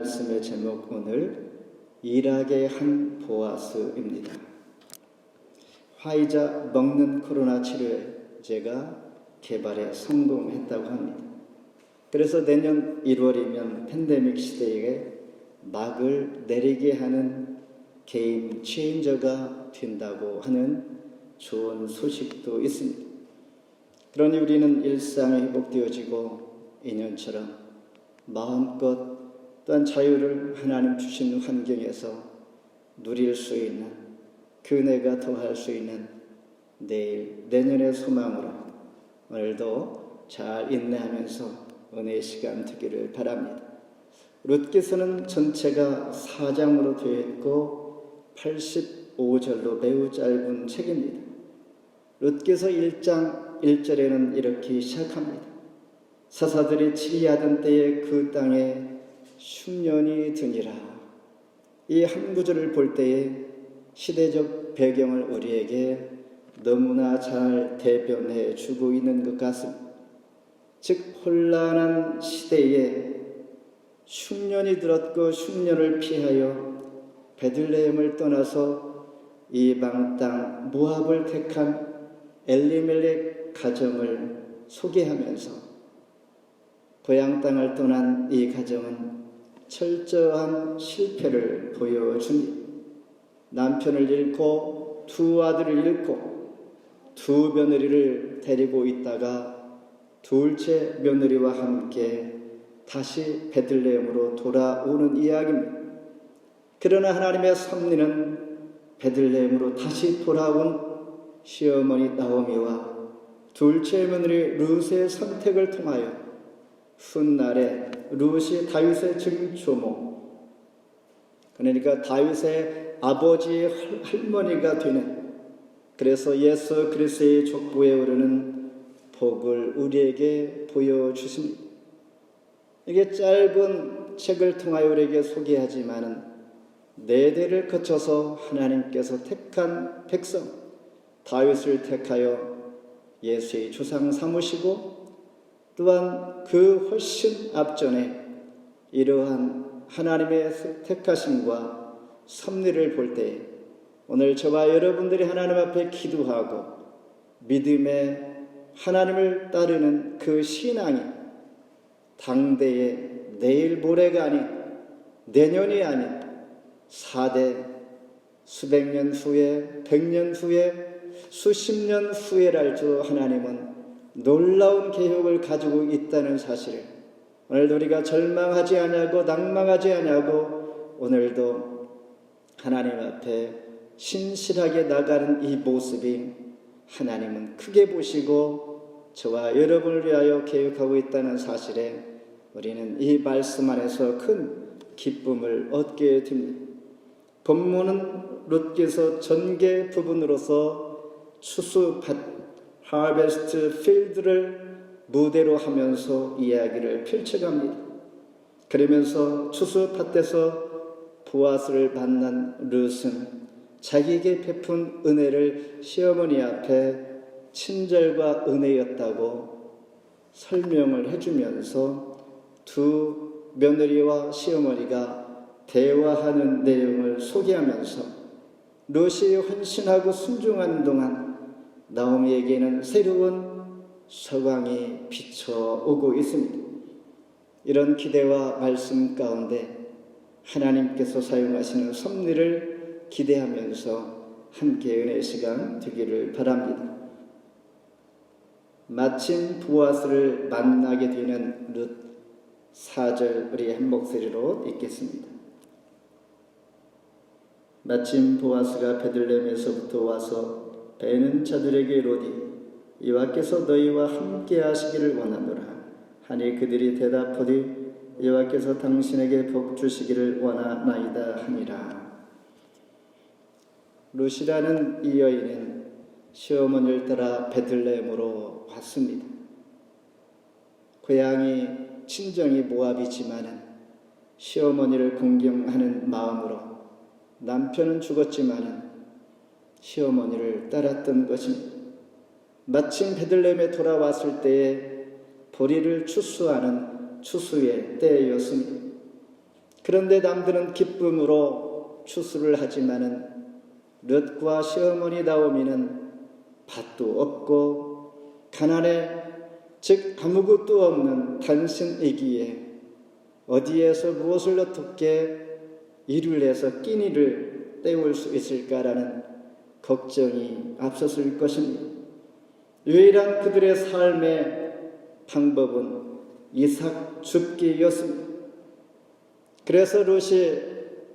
말씀의 제목 오늘 일하게 한 보아스입니다. 화이자 먹는 코로나 치료제가 개발에 성공했다고 합니다. 그래서 내년 1월이면 팬데믹 시대에 막을 내리게 하는 게임 체인저가 된다고 하는 좋은 소식도 있습니다. 그러니 우리는 일상이 회복되어지고 인연처럼 마음껏 또한 자유를 하나님 주신 환경에서 누릴 수 있는, 그네가 더할 수 있는 내일, 내년의 소망으로 오늘도 잘 인내하면서 은혜의 시간 되기를 바랍니다. 룻기서는 전체가 4장으로 되어 있고 85절로 매우 짧은 책입니다. 룻기서 1장 1절에는 이렇게 시작합니다. 사사들이 치리하던 때에 그 땅에 흉년이 드니라. 이 한 구절을 볼 때에 시대적 배경을 우리에게 너무나 잘 대변해 주고 있는 것 같습니다. 즉 혼란한 시대에 흉년이 들었고 흉년을 피하여 베들레헴을 떠나서 이방 땅 모압을 택한 엘리멜렉 가정을 소개하면서 고향 땅을 떠난 이 가정은 철저한 실패를 보여줍니다. 남편을 잃고 두 아들을 잃고 두 며느리를 데리고 있다가 둘째 며느리와 함께 다시 베들레헴으로 돌아오는 이야기입니다. 그러나 하나님의 섭리는 베들레헴으로 다시 돌아온 시어머니 나오미와 둘째 며느리 룻의 선택을 통하여 훗날에 룻이 다윗의 증조모, 그러니까 다윗의 아버지의 할머니가 되는, 그래서 예수 그리스도의 족보에 오르는 복을 우리에게 보여주십니다. 이게 짧은 책을 통하여 우리에게 소개하지만은 4대를 거쳐서 하나님께서 택한 백성 다윗을 택하여 예수의 조상 삼으시고, 또한 그 훨씬 앞전에 이러한 하나님의 택하심과 섭리를 볼 때 오늘 저와 여러분들이 하나님 앞에 기도하고 믿음의 하나님을 따르는 그 신앙이 당대의 내일 모레가 아닌, 내년이 아닌 4대, 수백 년 후에, 100년 후에, 수십 년 후에랄지라도 하나님은 놀라운 계획을 가지고 있다는 사실을 오늘도 우리가 절망하지 않냐고 낭망하지 않냐고 오늘도 하나님 앞에 신실하게 나가는 이 모습이 하나님은 크게 보시고 저와 여러분을 위하여 계획하고 있다는 사실에 우리는 이 말씀 안에서 큰 기쁨을 얻게 됩니다. 본문은 룻기서 전개 부분으로서 추수밭, 하베스트 필드를 무대로 하면서 이야기를 펼쳐갑니다. 그러면서 추수밭에서 보아스를 만난 룻은 자기에게 베푼 은혜를 시어머니 앞에 친절과 은혜였다고 설명을 해주면서 두 며느리와 시어머니가 대화하는 내용을 소개하면서 룻이 헌신하고 순종하는 동안 나오미에게는 새로운 서광이 비춰오고 있습니다. 이런 기대와 말씀 가운데 하나님께서 사용하시는 섭리를 기대하면서 함께 은혜의 시간 되기를 바랍니다. 마침 보아스를 만나게 되는 룻 4절 우리 한 목소리로 읽겠습니다. 마침 보아스가 베들레헴에서부터 와서 배는 자들에게 이르되 여호와께서 너희와 함께 하시기를 원하노라 하니 그들이 대답하되 여호와께서 당신에게 복 주시기를 원하나이다 하니라. 룻이라는 이 여인은 시어머니를 따라 베들레헴으로 왔습니다. 고향이 친정이 모압이지만은 시어머니를 공경하는 마음으로 남편은 죽었지만은 시어머니를 따랐던 것입니다. 마침 베들레헴에 돌아왔을 때에 보리를 추수하는 추수의 때였습니다. 그런데 남들은 기쁨으로 추수를 하지만은 룻과 시어머니 나오미는 밭도 없고 가난해, 즉 아무것도 없는 단신이기에 어디에서 무엇을 어떻게 일을 해서 끼니를 때울 수 있을까라는 걱정이 앞섰을 것입니다. 유일한 그들의 삶의 방법은 이삭 줍기였습니다. 그래서 룻이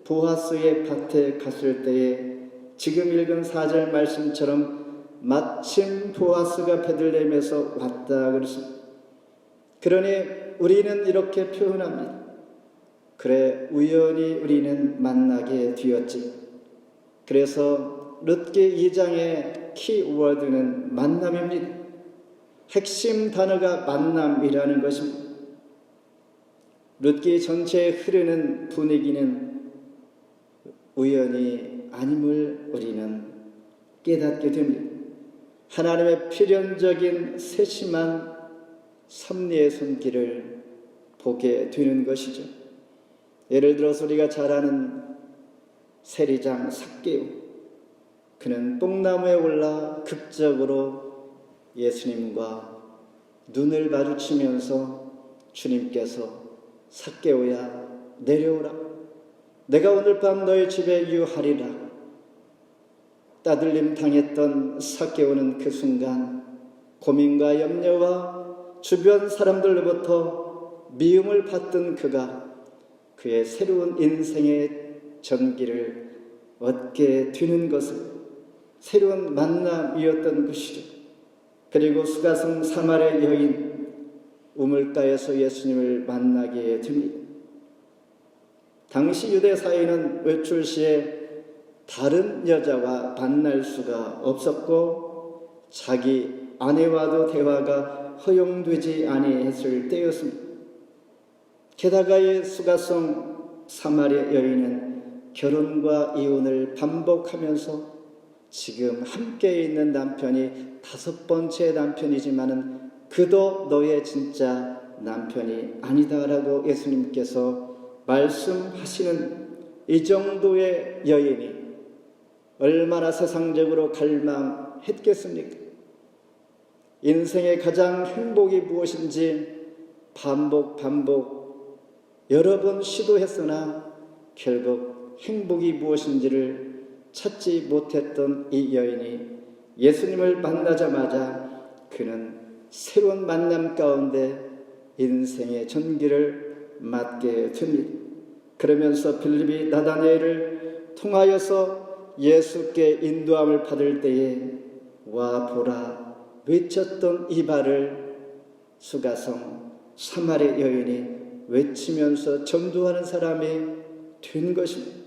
보아스의 밭에 갔을 때에 지금 읽은 4절 말씀처럼 마침 보아스가 베들레헴에서 왔다 그랬습니다. 그러니 우리는 이렇게 표현합니다. 그래, 우연히 우리는 만나게 되었지. 그래서 룻기 2장의 키워드는 만남입니다. 핵심 단어가 만남이라는 것입니다. 룻기 전체에 흐르는 분위기는 우연이 아님을 우리는 깨닫게 됩니다. 하나님의 필연적인 세심한 섭리의 손길을 보게 되는 것이죠. 예를 들어서 우리가 잘 아는 세리장 삭개오, 그는 뽕나무에 올라 극적으로 예수님과 눈을 마주치면서 주님께서 삭개오야 내려오라, 내가 오늘 밤 너희 집에 유하리라. 따돌림 당했던 삭개오는 그 순간 고민과 염려와 주변 사람들로부터 미움을 받던 그가 그의 새로운 인생의 전기를 얻게 되는 것은 새로운 만남이었던 것이죠. 그리고 수가성 사마리아 여인 우물가에서 예수님을 만나게 됩니다. 당시 유대 사회는 외출 시에 다른 여자와 만날 수가 없었고 자기 아내와도 대화가 허용되지 아니했을 때였습니다. 게다가 이 수가성 사마리아 여인은 결혼과 이혼을 반복하면서 지금 함께 있는 남편이 5번째 남편이지만은 그도 너의 진짜 남편이 아니다라고 예수님께서 말씀하시는 이 정도의 여인이 얼마나 세상적으로 갈망했겠습니까? 인생의 가장 행복이 무엇인지 반복 여러 번 시도했으나 결국 행복이 무엇인지를 찾지 못했던 이 여인이 예수님을 만나자마자 그는 새로운 만남 가운데 인생의 전기를 맞게 됩니다. 그러면서 빌립이 나다나엘을 통하여서 예수께 인도함을 받을 때에 와 보라 외쳤던 이 말을 수가성 사마리아 여인이 외치면서 전도하는 사람이 된 것입니다.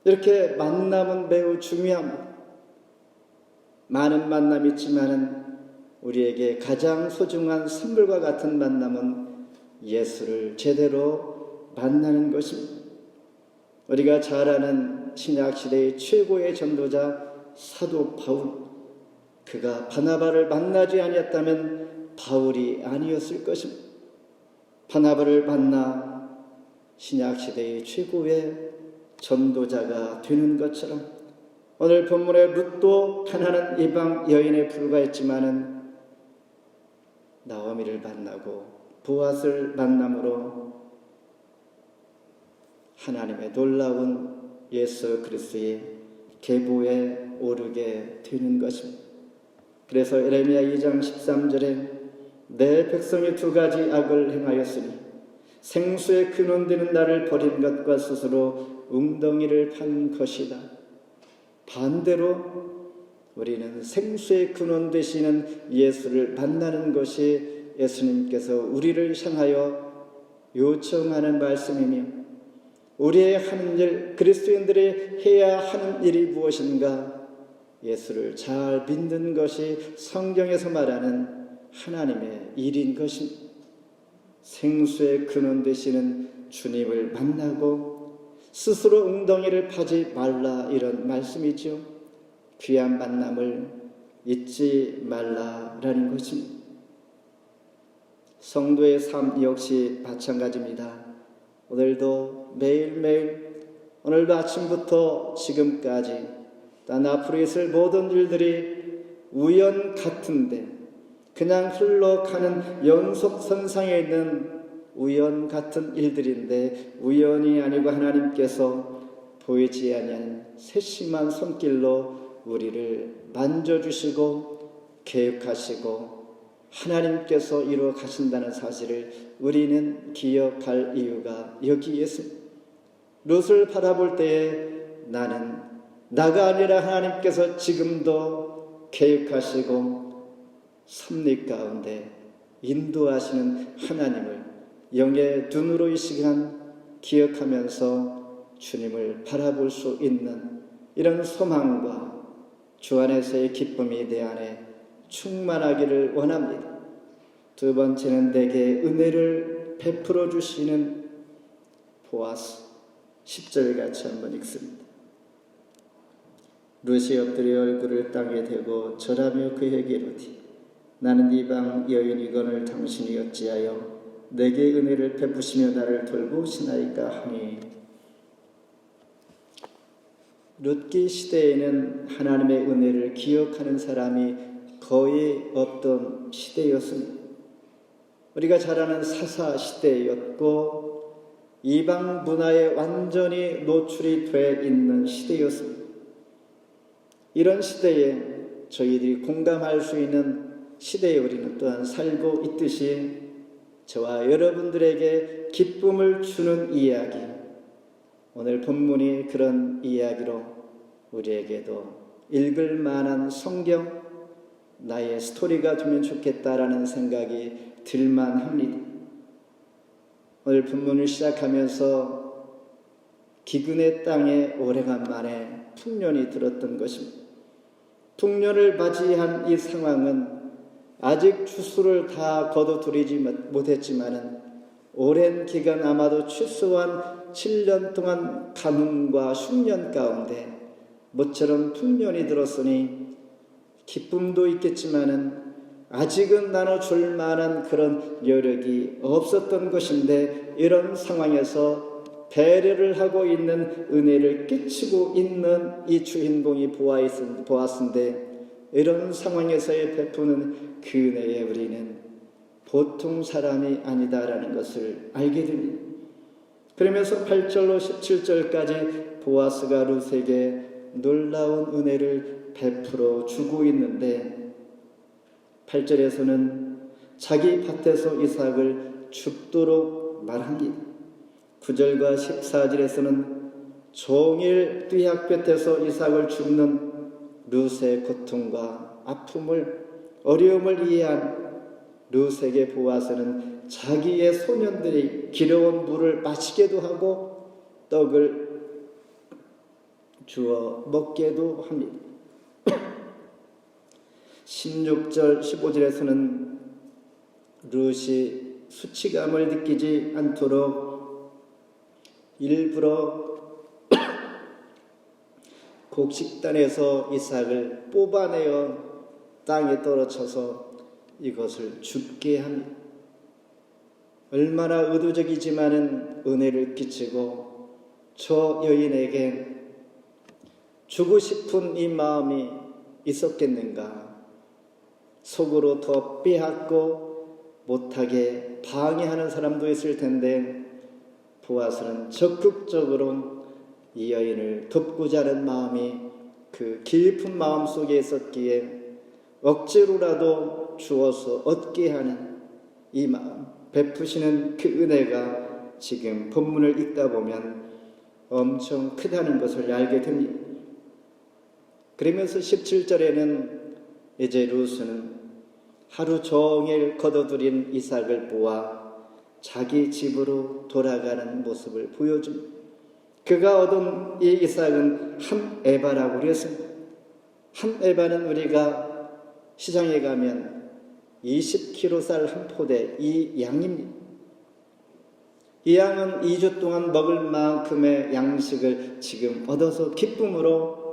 이렇게 만남은 매우 중요합니다. 많은 만남이 있지만은 우리에게 가장 소중한 선물과 같은 만남은 예수를 제대로 만나는 것입니다. 우리가 잘 아는 신약시대의 최고의 전도자 사도 바울, 그가 바나바를 만나지 아니었다면 바울이 아니었을 것입니다. 바나바를 만나 신약시대의 최고의 전도자가 되는 것처럼 오늘 본문의 룻도 가난한 이방 여인에 불과했지만은 나오미를 만나고 보아스를 만남으로 하나님의 놀라운 예수 그리스도의 계보에 오르게 되는 것입니다. 그래서 에레미야 2장 13절에 내 백성이 2가지 악을 행하였으니 생수의 근원되는 나를 버린 것과 스스로 웅덩이를 판 것이다. 반대로 우리는 생수의 근원 되시는 예수를 만나는 것이 예수님께서 우리를 향하여 요청하는 말씀이며 우리의 하는 일, 그리스도인들이 해야 하는 일이 무엇인가? 예수를 잘 믿는 것이 성경에서 말하는 하나님의 일인 것입니다. 생수의 근원 되시는 주님을 만나고 스스로 웅덩이를 파지 말라, 이런 말씀이죠. 귀한 만남을 잊지 말라라는 것입니다. 성도의 삶 역시 마찬가지입니다. 오늘도 매일매일 오늘도 아침부터 지금까지 난 앞으로 있을 모든 일들이 우연 같은데 그냥 흘러가는 연속선상에 있는 우연 같은 일들인데 우연이 아니고 하나님께서 보이지 아니하는 세심한 손길로 우리를 만져주시고 계획하시고 하나님께서 이루어 가신다는 사실을 우리는 기억할 이유가 여기에 있습니다. 룻을 바라볼 때에 나는 나가 아니라 하나님께서 지금도 계획하시고 섭리 가운데 인도하시는 하나님을 영의 눈으로 이 시간 기억하면서 주님을 바라볼 수 있는 이런 소망과 주 안에서의 기쁨이 내 안에 충만하기를 원합니다. 두 번째는 내게 은혜를 베풀어 주시는 보아스 10절 같이 한번 읽습니다. 룻이 엎드려 얼굴을 땅에 대고 절하며 그에게 이르되 나는 이방 여인이거늘 당신이 어찌하여 내게 은혜를 베푸시며 나를 돌보시나이까 하니. 룻기 시대에는 하나님의 은혜를 기억하는 사람이 거의 없던 시대였습니다. 우리가 잘 아는 사사 시대였고 이방 문화에 완전히 노출이 돼 있는 시대였습니다. 이런 시대에 저희들이 공감할 수 있는 시대에 우리는 또한 살고 있듯이 저와 여러분들에게 기쁨을 주는 이야기, 오늘 본문이 그런 이야기로 우리에게도 읽을 만한 성경, 나의 스토리가 되면 좋겠다라는 생각이 들만합니다. 오늘 본문을 시작하면서 기근의 땅에 오래간만에 풍년이 들었던 것입니다. 풍년을 맞이한 이 상황은 아직 추수를 다 거둬들이지 못했지만은 오랜 기간 아마도 최소한 7년 동안 가뭄과 흉년 가운데 모처럼 풍년이 들었으니 기쁨도 있겠지만은 아직은 나눠줄 만한 그런 여력이 없었던 것인데 이런 상황에서 배려를 하고 있는 은혜를 끼치고 있는 이 주인공이 보았는데 이런 상황에서의 베푸는 그 은혜에 우리는 보통 사람이 아니다라는 것을 알게 됩니다. 그러면서 8절로 17절까지 보아스가 룻에게 놀라운 은혜를 베풀어 주고 있는데 8절에서는 자기 밭에서 이삭을 줍도록 말합니다. 9절과 14절에서는 종일 뙤약볕에서 이삭을 줍는 룻의 고통과 아픔을 어려움을 이해한 룻에게 보아스는 자기의 소년들이 길어온 물을 마시게도 하고 떡을 주어 먹게도 합니다. 16절 15절에서는 룻이 수치감을 느끼지 않도록 일부러 곡식단에서 이삭을 뽑아내어 땅에 떨어져서 이것을 죽게 합니다. 얼마나 의도적이지만은 은혜를 끼치고 저 여인에게 주고 싶은 이 마음이 있었겠는가. 속으로 더 빼앗고 못하게 방해하는 사람도 있을 텐데 보아스는 적극적으로 이 여인을 돕고자 하는 마음이 그 깊은 마음 속에 있었기에 억지로라도 주어서 얻게 하는 이 마음, 베푸시는 그 은혜가 지금 본문을 읽다 보면 엄청 크다는 것을 알게 됩니다. 그러면서 17절에는 이제 룻은 하루 종일 거둬들인 이삭을 보아 자기 집으로 돌아가는 모습을 보여줍니다. 그가 얻은 이 이삭은 한 에바라고 그랬습니다. 한 에바는 우리가 시장에 가면 20kg 쌀 한 포대, 이 양입니다. 이 양은 2주 동안 먹을 만큼의 양식을 지금 얻어서 기쁨으로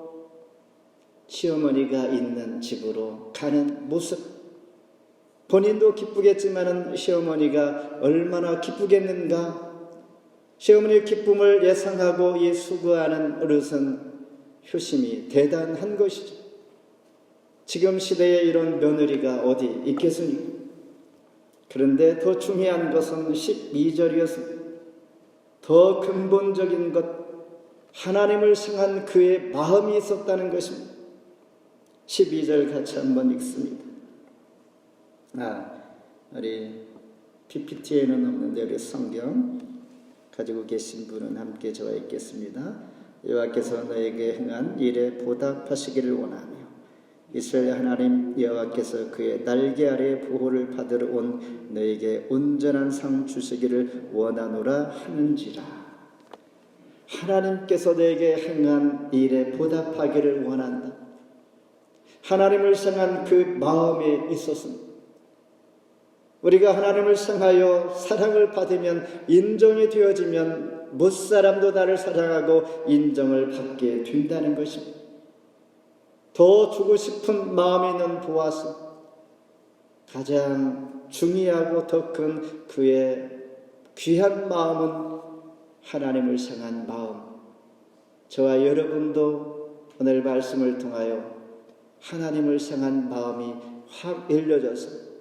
시어머니가 있는 집으로 가는 모습. 본인도 기쁘겠지만은 시어머니가 얼마나 기쁘겠는가. 시어머니의 기쁨을 예상하고 이 수고하는 어르신 효심이 대단한 것이죠. 지금 시대에 이런 며느리가 어디 있겠습니까? 그런데 더 중요한 것은 12절이었습니다. 더 근본적인 것, 하나님을 향한 그의 마음이 있었다는 것입니다. 12절 같이 한번 읽습니다. 우리 PPT에는 없는데 우리 성경 가지고 계신 분은 함께 저와 읽겠습니다. 여호와께서 너에게 행한 일에 보답하시기를 원하며 이스라엘 하나님 여호와께서 그의 날개 아래 보호를 받으러 온 너에게 온전한 상 주시기를 원하노라 하는지라. 하나님께서 너에게 행한 일에 보답하기를 원한다. 하나님을 향한 그 마음에 있었습니다. 우리가 하나님을 향하여 사랑을 받으면, 인정이 되어지면 무사람도 나를 사랑하고 인정을 받게 된다는 것입니다. 더 주고 싶은 마음이 있는 보아스, 가장 중요하고 더 큰 그의 귀한 마음은 하나님을 향한 마음. 저와 여러분도 오늘 말씀을 통하여 하나님을 향한 마음이 확 열려져서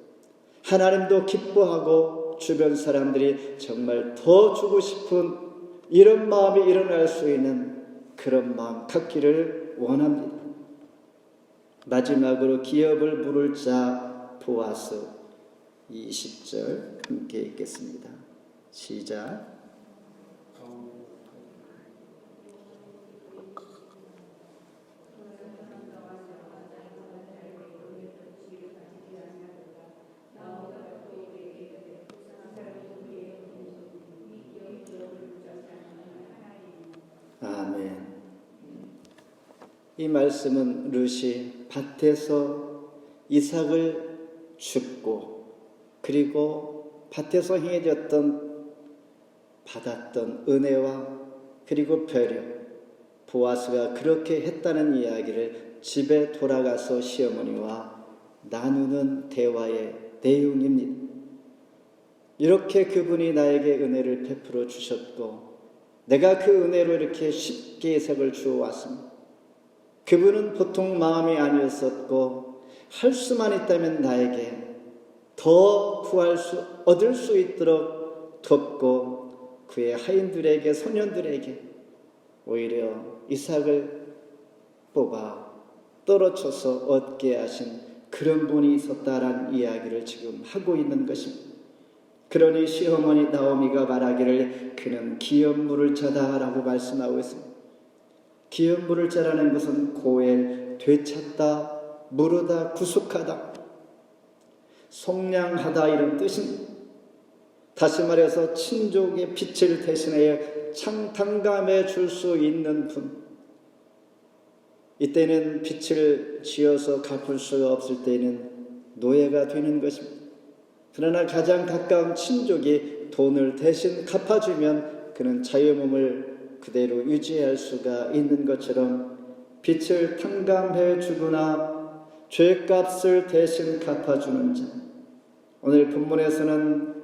하나님도 기뻐하고 주변 사람들이 정말 더 주고 싶은 이런 마음이 일어날 수 있는 그런 마음 갖기를 원합니다. 마지막으로 기업을 물을 자 보아스 20절 함께 읽겠습니다. 시작. 아멘. 이 말씀은 룻이 밭에서 이삭을 줍고 그리고 밭에서 행해졌던 받았던 은혜와 그리고 배려, 보아스가 그렇게 했다는 이야기를 집에 돌아가서 시어머니와 나누는 대화의 내용입니다. 이렇게 그분이 나에게 은혜를 베풀어 주셨고 내가 그 은혜로 이렇게 쉽게 이삭을 주어왔습니다. 그분은 보통 마음이 아니었었고 할 수만 있다면 나에게 더 얻을 수 있도록 돕고 그의 하인들에게 소년들에게 오히려 이삭을 뽑아 떨어쳐서 얻게 하신 그런 분이 있었다라는 이야기를 지금 하고 있는 것입니다. 그러니 시어머니 나오미가 말하기를 그는 기업 물을 자다라고 말씀하고 있습니다. 기업 물을 자라는 것은 고엘, 되찾다, 물으다, 구속하다, 속량하다 이런 뜻입니다. 다시 말해서 친족의 빛을 대신하여 창탕감해 줄 수 있는 분. 이때는 빛을 지어서 갚을 수가 없을 때는 노예가 되는 것입니다. 그러나 가장 가까운 친족이 돈을 대신 갚아주면 그는 자유의 몸을 그대로 유지할 수가 있는 것처럼 빛을 탕감해 주거나 죄값을 대신 갚아주는 자. 오늘 본문에서는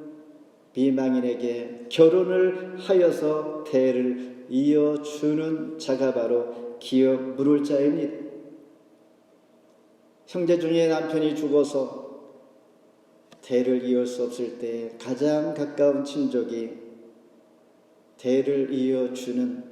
비망인에게 결혼을 하여서 대를 이어주는 자가 바로 기업 물을 자입니다. 형제 중에 남편이 죽어서 대를 이을 수 없을 때 가장 가까운 친족이 대를 이어주는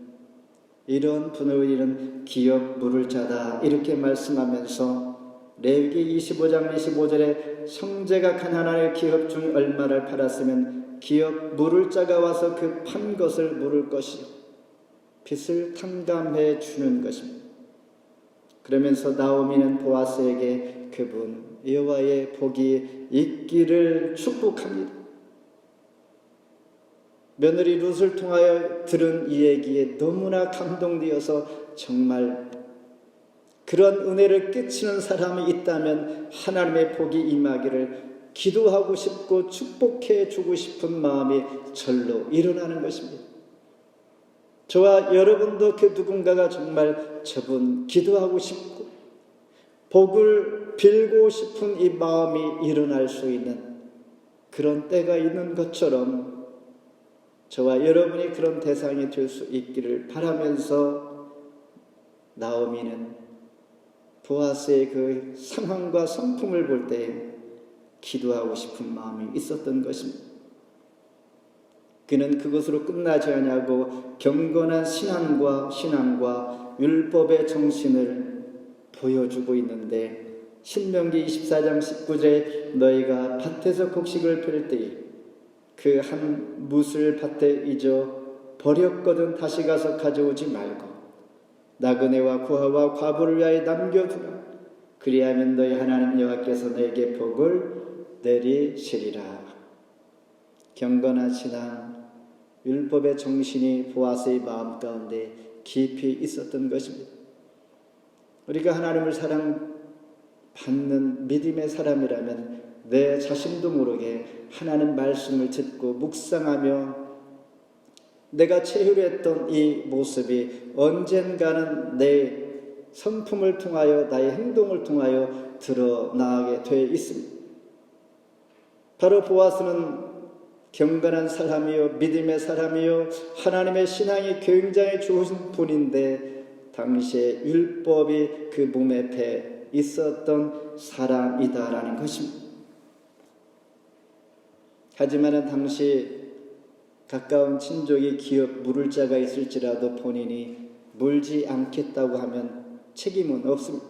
이런 분을 우리는 기업 물을 자다 이렇게 말씀하면서 레위기 25장 25절에 형제가 가난할 기업 중 얼마를 팔았으면 기업 물을 자가 와서 그 판 것을 물을 것이요 빚을 탕감해 주는 것입니다. 그러면서 나오미는 보아스에게 그분 여호와의 복이 있기를 축복합니다. 며느리 룻을 통하여 들은 이 얘기에 너무나 감동되어서 정말 그런 은혜를 끼치는 사람이 있다면 하나님의 복이 임하기를 기도하고 싶고 축복해 주고 싶은 마음이 절로 일어나는 것입니다. 저와 여러분도 그 누군가가 정말 저분 기도하고 싶고 복을 빌고 싶은 이 마음이 일어날 수 있는 그런 때가 있는 것처럼 저와 여러분이 그런 대상이 될 수 있기를 바라면서 나오미는 보아스의 그 상황과 성품을 볼 때 기도하고 싶은 마음이 있었던 것입니다. 그는 그것으로 끝나지 아니하고 경건한 신앙과 율법의 정신을 보여주고 있는데, 신명기 24장 19절에 너희가 밭에서 곡식을 펼 때에 그 한 뭇을 밭에 잊어 버렸거든 다시 가서 가져오지 말고 나그네와 고아와 과부를 위하여 남겨두라. 그리하면 너희 하나님 여호와께서 너에게 복을 내리시리라. 경건한 신앙, 율법의 정신이 보아스의 마음 가운데 깊이 있었던 것입니다. 우리가 하나님을 사랑받는 믿음의 사람이라면 내 자신도 모르게 하나님 말씀을 듣고 묵상하며 내가 체휼했던 이 모습이 언젠가는 내 성품을 통하여 나의 행동을 통하여 드러나게 되어 있습니다. 바로 보아스는 경건한 사람이요 믿음의 사람이요 하나님의 신앙이 굉장히 좋은 분인데 당시에 율법이 그 몸에 배 있었던 사람이다라는 것입니다. 하지만 당시 가까운 친족이 기업 물을 자가 있을지라도 본인이 물지 않겠다고 하면 책임은 없습니다.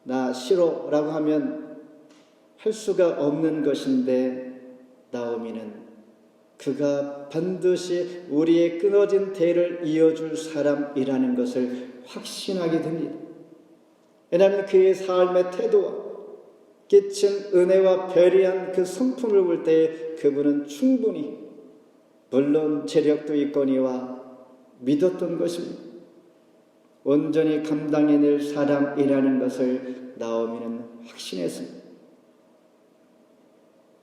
나 싫어라고 하면 할 수가 없는 것인데, 나오미는 그가 반드시 우리의 끊어진 대를 이어줄 사람이라는 것을 확신하게 됩니다. 왜냐하면 그의 삶의 태도와 끼친 은혜와 배려한 그 성품을 볼 때 그분은 충분히, 물론 재력도 있거니와 믿었던 것입니다. 온전히 감당해낼 사람이라는 것을 나오미는 확신했습니다.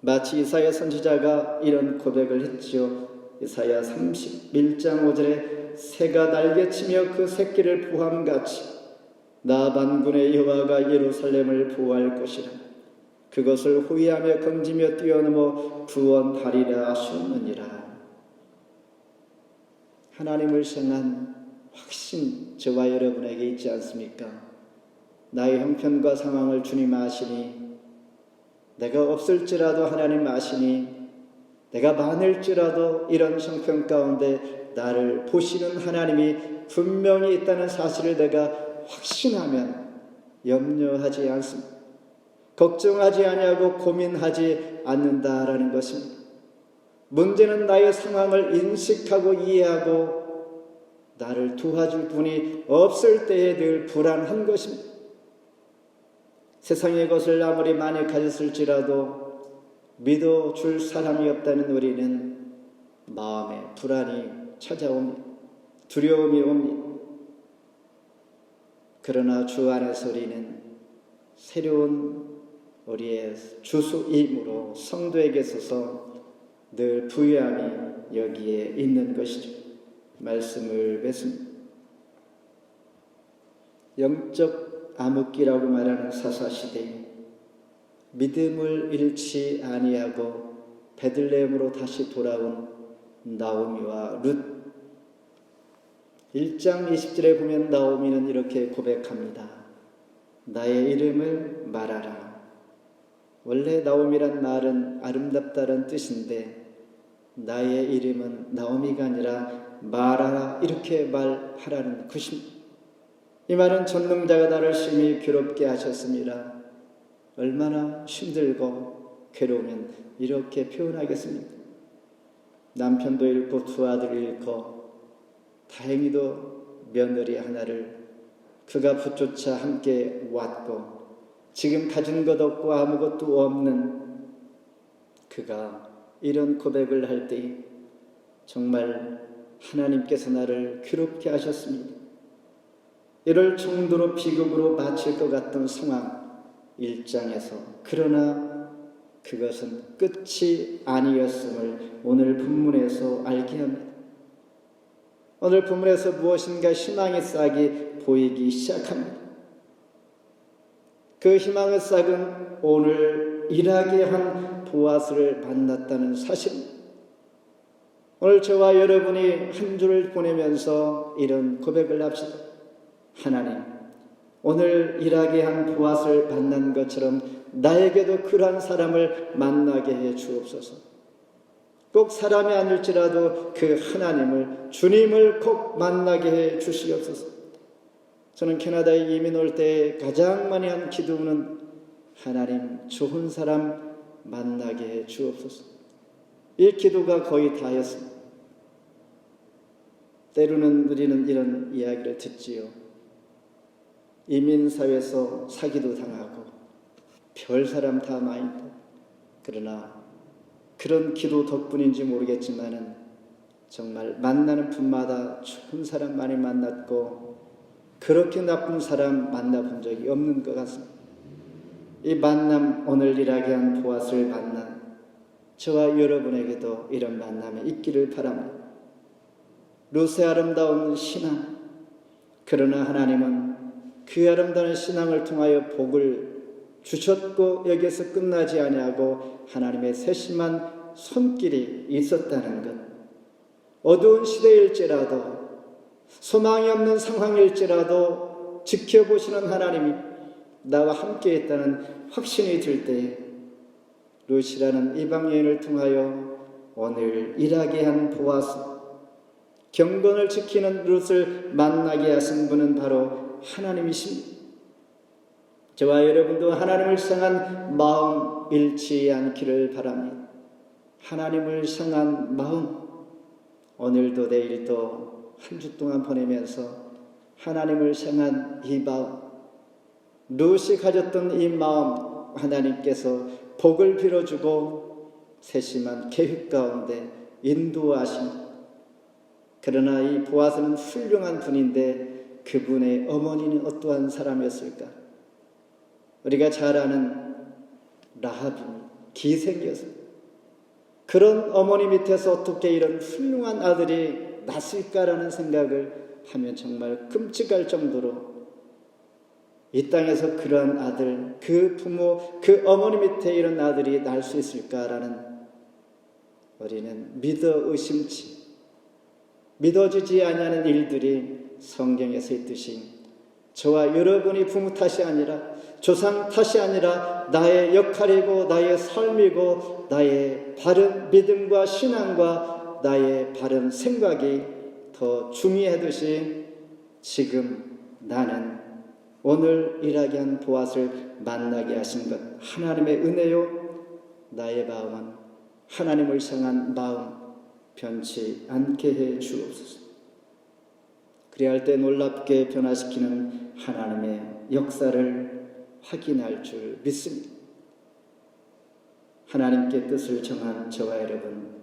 마치 이사야 선지자가 이런 고백을 했지요. 이사야 31장 5절에 새가 날개치며 그 새끼를 보함같이 나 만군의 여호와가 예루살렘을 보호할 것이라. 그것을 호위하며 건지며 뛰어넘어 구원하리라 하셨느니라. 향함을 향한 확신 저와 여러분에게 있지 않습니까? 나의 형편과 상황을 주님 아시니, 내가 없을지라도 하나님 아시니, 내가 많을지라도 이런 형편 가운데 나를 보시는 하나님이 분명히 있다는 사실을 내가 확신하면 염려하지 않습니다. 걱정하지 아니하고 고민하지 않는다라는 것입니다. 문제는 나의 상황을 인식하고 이해하고 나를 도와줄 분이 없을 때에 늘 불안한 것입니다. 세상의 것을 아무리 많이 가졌을지라도 믿어줄 사람이 없다는 우리는 마음에 불안이 찾아옵니다. 두려움이 옵니다. 그러나 주 안에서 우리는 새로운 우리의 주수임으로 성도에게 있어서 늘 부유함이 여기에 있는 것이죠. 말씀을 뵙습니다. 영적 암흑기라고 말하는 사사시대에 믿음을 잃지 아니하고 베들레헴으로 다시 돌아온 나오미와 룻. 1장 20절에 보면 나오미는 이렇게 고백합니다. 나의 이름을 말하라. 원래 나오미란 말은 아름답다는 뜻인데 나의 이름은 나오미가 아니라 말하라, 이렇게 말하라는 것입니다. 이 말은 전능자가 나를 심히 괴롭게 하셨습니다. 얼마나 힘들고 괴로우면 이렇게 표현하겠습니까? 남편도 잃고 두 아들을 잃고 다행히도 며느리 하나를 그가 붙조차 함께 왔고 지금 가진 것 없고 아무것도 없는 그가 이런 고백을 할 때 정말 하나님께서 나를 괴롭게 하셨습니다. 이럴 정도로 비극으로 마칠 것 같던 상황 1장에서, 그러나 그것은 끝이 아니었음을 오늘 본문에서 알게 합니다. 오늘 본문에서 무엇인가 희망의 싹이 보이기 시작합니다. 그 희망의 싹은 오늘 일하게 한 보아스를 만났다는 사실입니다. 오늘 저와 여러분이 한 주를 보내면서 이런 고백을 합시다. 하나님, 오늘 일하게 한 보아스를 만난 것처럼 나에게도 그러한 사람을 만나게 해 주옵소서. 꼭 사람이 아닐지라도 그 하나님을, 주님을 꼭 만나게 해 주시옵소서. 저는 캐나다에 이민 올 때 가장 많이 한 기도는 하나님, 좋은 사람 만나게 해 주옵소서. 이 기도가 거의 다였습니다. 때로는 우리는 이런 이야기를 듣지요. 이민사회에서 사기도 당하고 별 사람 다 많이 있다. 그러나 그런 기도 덕분인지 모르겠지만은 정말 만나는 분마다 좋은 사람 많이 만났고 그렇게 나쁜 사람 만나본 적이 없는 것 같습니다. 이 만남, 오늘 일하게 한 보아스를 만난 저와 여러분에게도 이런 만남이 있기를 바랍니다. 룻의 아름다운 신앙, 그러나 하나님은 그 아름다운 신앙을 통하여 복을 주셨고 여기에서 끝나지 아니하고 하나님의 세심한 손길이 있었다는 것. 어두운 시대일지라도 소망이 없는 상황일지라도 지켜보시는 하나님이 나와 함께 있다는 확신이 들 때에 룻이라는 이방 여인을 통하여 오늘 일하게 한 보아스, 경건을 지키는 룻을 만나게 하신 분은 바로 하나님이십니다. 저와 여러분도 하나님을 향한 마음 잃지 않기를 바랍니다. 하나님을 향한 마음, 오늘도 내일도 한 주 동안 보내면서 하나님을 향한 이 마음, 룻이 가졌던 이 마음, 하나님께서 복을 빌어주고 세심한 계획 가운데 인도하십니다. 그러나 이 보아스는 훌륭한 분인데 그분의 어머니는 어떠한 사람이었을까? 우리가 잘 아는 라합입니다. 기생이었습니다. 그런 어머니 밑에서 어떻게 이런 훌륭한 아들이 났을까라는 생각을 하면 정말 끔찍할 정도로 이 땅에서 그러한 아들, 그 부모, 그 어머니 밑에 이런 아들이 날 수 있을까라는 우리는 믿어 의심치, 믿어지지 아니하는 일들이 성경에서 있듯이 저와 여러분이 부모 탓이 아니라 조상 탓이 아니라 나의 역할이고 나의 삶이고 나의 바른 믿음과 신앙과 나의 바른 생각이 더 중요하듯이 지금 나는 오늘 일하게 한 보아스를 만나게 하신 것 하나님의 은혜요. 나의 마음은 하나님을 향한 마음 변치 않게 해 주옵소서. 그래야 할 때 놀랍게 변화시키는 하나님의 역사를 확인할 줄 믿습니다. 하나님께 뜻을 정한 저와 여러분,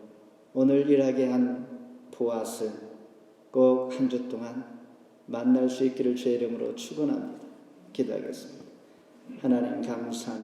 오늘 일하게 한 보아스 꼭 한 주 동안 만날 수 있기를 주의 이름으로 축원합니다. 기도하겠습니다. 하나님 감사합니다.